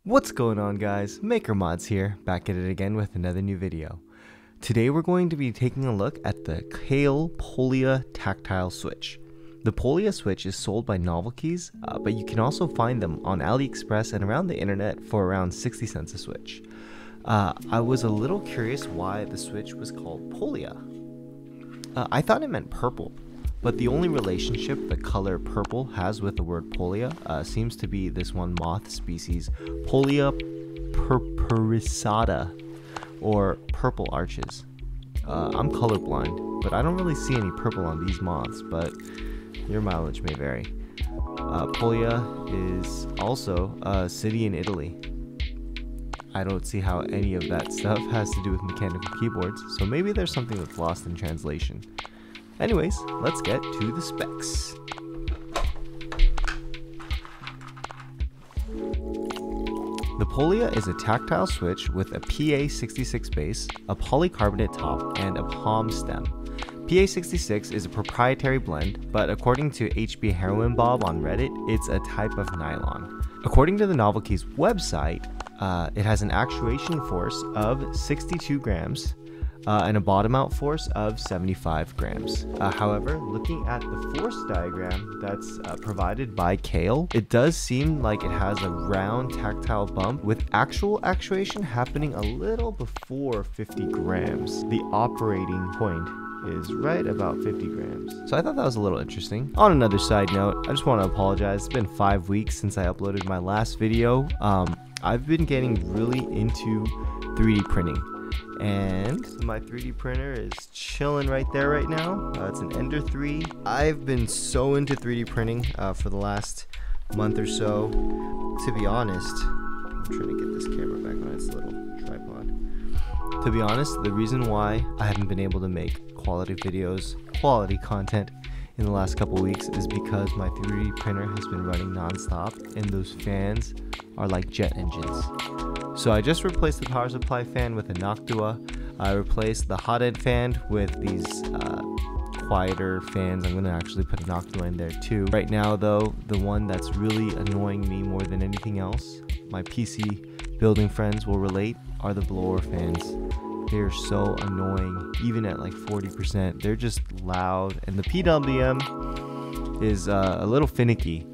What's going on, guys? MakerMods here, back at it again with another new video. Today we're going to be taking a look at the Kailh Polia tactile switch. The Polia switch is sold by Novelkeys, but you can also find them on AliExpress and around the internet for around 60 cents a switch. I was a little curious why the switch was called Polia. I thought it meant purple, but the only relationship the color purple has with the word Polia seems to be this one moth species, Polia purpurisata, or purple arches. I'm colorblind, but I don't really see any purple on these moths, but your mileage may vary. Polia is also a city in Italy. I don't see how any of that stuff has to do with mechanical keyboards, so maybe there's something that's lost in translation. Anyways, let's get to the specs. The Polia is a tactile switch with a PA66 base, a polycarbonate top, and a palm stem. PA66 is a proprietary blend, but according to HB Heroin Bob on Reddit, it's a type of nylon. According to the Novelkeys website, it has an actuation force of 62 grams and a bottom out force of 75 grams. However, looking at the force diagram that's provided by Kailh, it does seem like it has a round tactile bump with actual actuation happening a little before 50 grams. The operating point is right about 50 grams. So I thought that was a little interesting. On another side note, I just want to apologize. It's been 5 weeks since I uploaded my last video. I've been getting really into 3D printing, and my 3D printer is chilling right there right now. It's an Ender 3. I've been so into 3D printing for the last month or so. To be honest, I'm trying to get this camera back on its little tripod. To be honest, the reason why I haven't been able to make quality videos, quality content in the last couple weeks is because my 3D printer has been running non-stop and those fans are like jet engines. So I just replaced the power supply fan with a Noctua. I replaced the hot end fan with these quieter fans. I'm going to actually put a Noctua in there too. Right now though, the one that's really annoying me more than anything else, my PC building friends will relate, are the blower fans. They're so annoying, even at like 40%. They're just loud, and the PWM is a little finicky.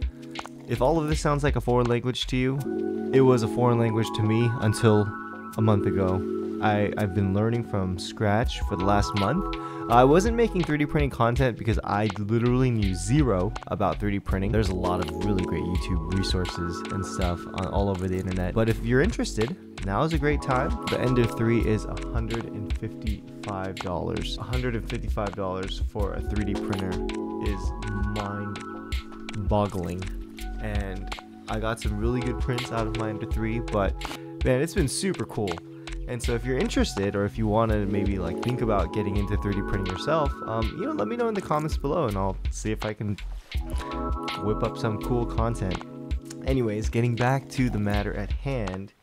If all of this sounds like a foreign language to you, it was a foreign language to me until a month ago. I've been learning from scratch for the last month. I wasn't making 3D printing content because I literally knew zero about 3D printing. There's a lot of really great YouTube resources and stuff all over the internet. But if you're interested, now is a great time. The Ender 3 is $155. $155 for a 3D printer is mind-boggling. And I got some really good prints out of my Ender 3, but man, it's been super cool. And so if you're interested, or if you want to maybe like think about getting into 3D printing yourself, let me know in the comments below and I'll see if I can whip up some cool content. Anyways, getting back to the matter at hand,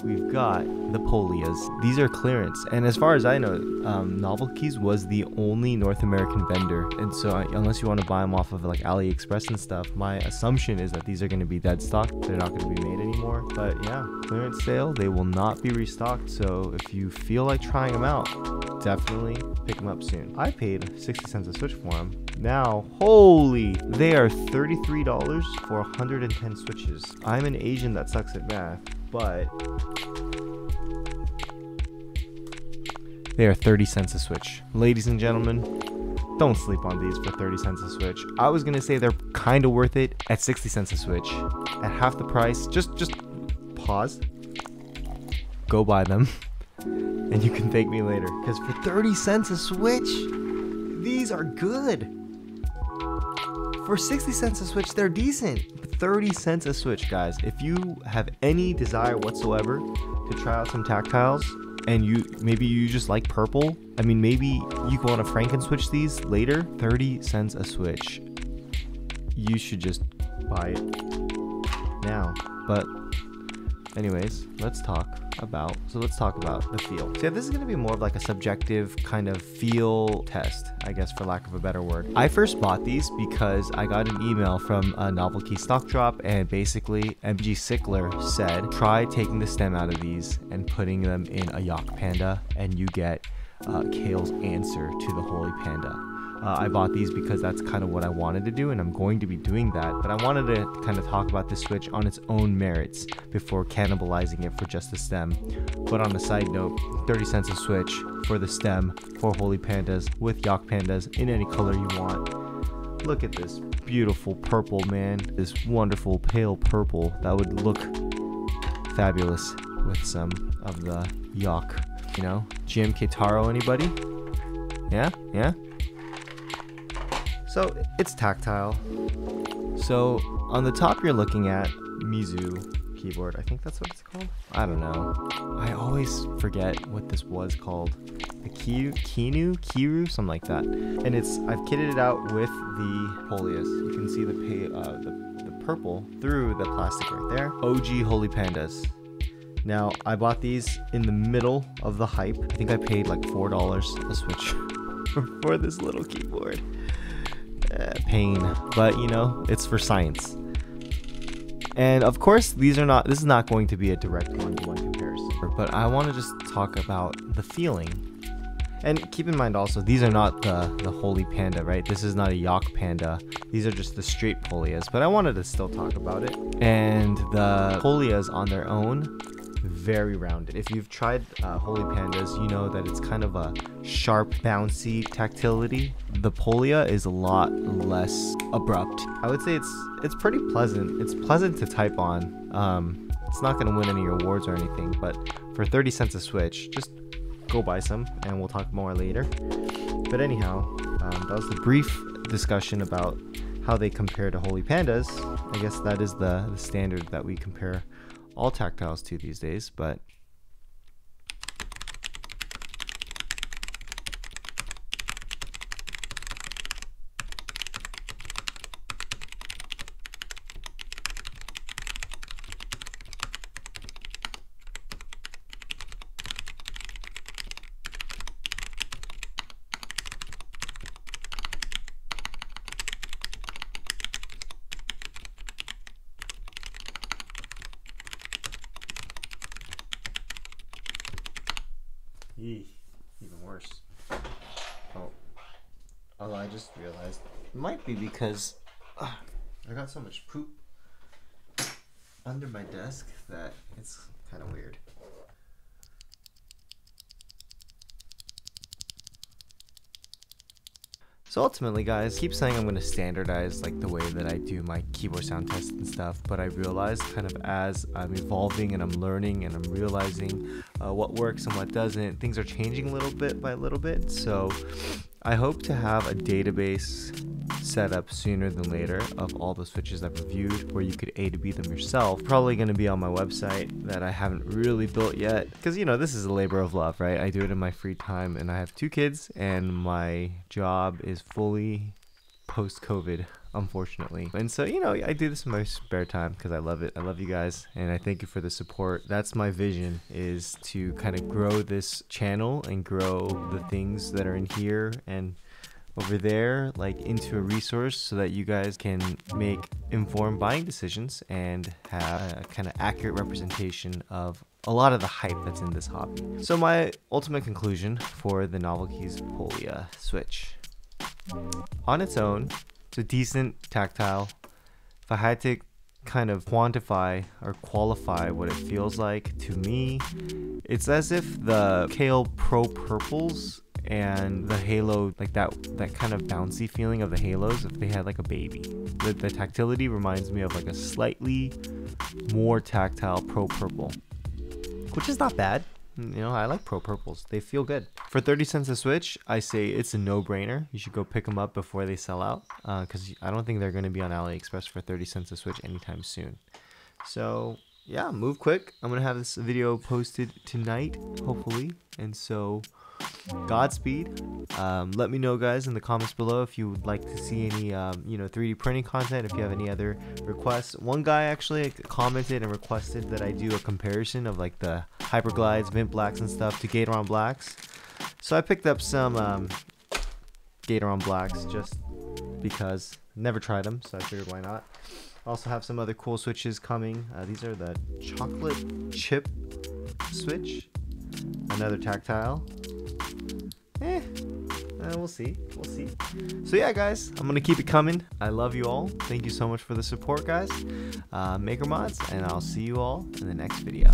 we've got the Polias. These are clearance, and as far as I know, Novelkeys was the only North American vendor, and so unless you want to buy them off of like AliExpress and stuff, my assumption is that these are going to be dead stock. They're not going to be made anymore. But yeah, clearance sale, they will not be restocked, so if you feel like trying them out, definitely pick them up soon. I paid 60 cents a switch for them. Now, holy, they are $33 for 110 switches. I'm an Asian that sucks at math, but they are 30 cents a switch. Ladies and gentlemen, don't sleep on these for 30 cents a switch. I was gonna say they're kind of worth it at 60 cents a switch. At half the price, just pause, go buy them, and you can thank me later. Because for 30 cents a switch, these are good. For 60 cents a switch, they're decent. 30 cents a switch, guys. If you have any desire whatsoever to try out some tactiles, and maybe you just like purple, I mean, maybe you want to Frankenswitch these later, 30 cents a switch. You should just buy it now. But anyways, let's talk about the feel. So yeah, this is going to be more of like a subjective kind of feel test, I guess, for lack of a better word. I first bought these because I got an email from a Novelkeys stock drop, and basically MG Sickler said, try taking the stem out of these and putting them in a Yak Panda, and you get Kailh's answer to the Holy Panda. I bought these because that's kind of what I wanted to do, and I'm going to be doing that, but I wanted to kind of talk about this switch on its own merits before cannibalizing it for just the stem. But on a side note, 30 cents a switch for the stem for Holy Pandas with Yak Pandas in any color you want. Look at this beautiful purple, man. This wonderful pale purple that would look fabulous with some of the Yak, you know? Jim Kitaro, anybody? Yeah? So it's tactile. So on the top you're looking at Mizu keyboard. I think that's what it's called. I don't know. I always forget what this was called. The Kiru, something like that. And I've kitted it out with the Polias. You can see the purple through the plastic right there. OG Holy Pandas. Now I bought these in the middle of the hype. I think I paid like $4 a switch for this little keyboard. Pain, but you know, it's for science. And of course, this is not going to be a direct one-to-one comparison, but I want to just talk about the feeling. And keep in mind also, these are not the Holy Panda, right? This is not a Yak Panda. These are just the straight Polias, but I wanted to still talk about it. And the Polias on their own, very rounded. If you've tried Holy Pandas, you know that it's kind of a sharp, bouncy tactility. The Polia is a lot less abrupt. I would say it's pretty pleasant. It's pleasant to type on. It's not going to win any awards or anything, but for 30 cents a switch, just go buy some, and we'll talk more later. But anyhow, that was the brief discussion about how they compare to Holy Pandas. I guess that is the standard that we compare all tactiles to these days, but even worse. Oh, I just realized it might be because I got so much poop under my desk that it's kind of weird. So ultimately, guys, I keep saying I'm going to standardize like the way that I do my keyboard sound tests and stuff, but I realized kind of as I'm evolving and I'm learning and I'm realizing what works and what doesn't, things are changing little bit by little bit. So I hope to have a database set up sooner than later of all the switches I've reviewed where you could A to B them yourself. Probably going to be on my website that I haven't really built yet because, you know, this is a labor of love, right? I do it in my free time, and I have 2 kids, and my job is fully post-COVID, unfortunately. And so, you know, I do this in my spare time because I love it. I love you guys, and I thank you for the support. That's my vision, is to kind of grow this channel and grow the things that are in here and over there, like, into a resource so that you guys can make informed buying decisions and have a kind of accurate representation of a lot of the hype that's in this hobby. So my ultimate conclusion for the Novelkeys Polia Switch. On its own, it's a decent tactile. If I had to kind of quantify or qualify what it feels like, to me, it's as if the Kailh Pro Purples and the Halo, like that kind of bouncy feeling of the Halos, if they had like a baby. The tactility reminds me of like a slightly more tactile Pro Purple, which is not bad. You know, I like Pro Purples. They feel good. For 30 cents a switch, I say it's a no-brainer. You should go pick them up before they sell out, because I don't think they're going to be on AliExpress for 30 cents a switch anytime soon. So yeah, move quick. I'm going to have this video posted tonight, hopefully. And so Godspeed. Let me know, guys, in the comments below if you would like to see any 3D printing content, if you have any other requests. One guy actually commented and requested that I do a comparison of like the Hyperglides, Vint Blacks and stuff to Gatoron Blacks. So I picked up some Gatoron Blacks just because. Never tried them, so I figured why not. Also have some other cool switches coming. These are the chocolate chip switch. Another tactile. We'll see. So yeah, guys, I'm gonna keep it coming. I love you all. Thank you so much for the support, guys. MakerMods, and I'll see you all in the next video.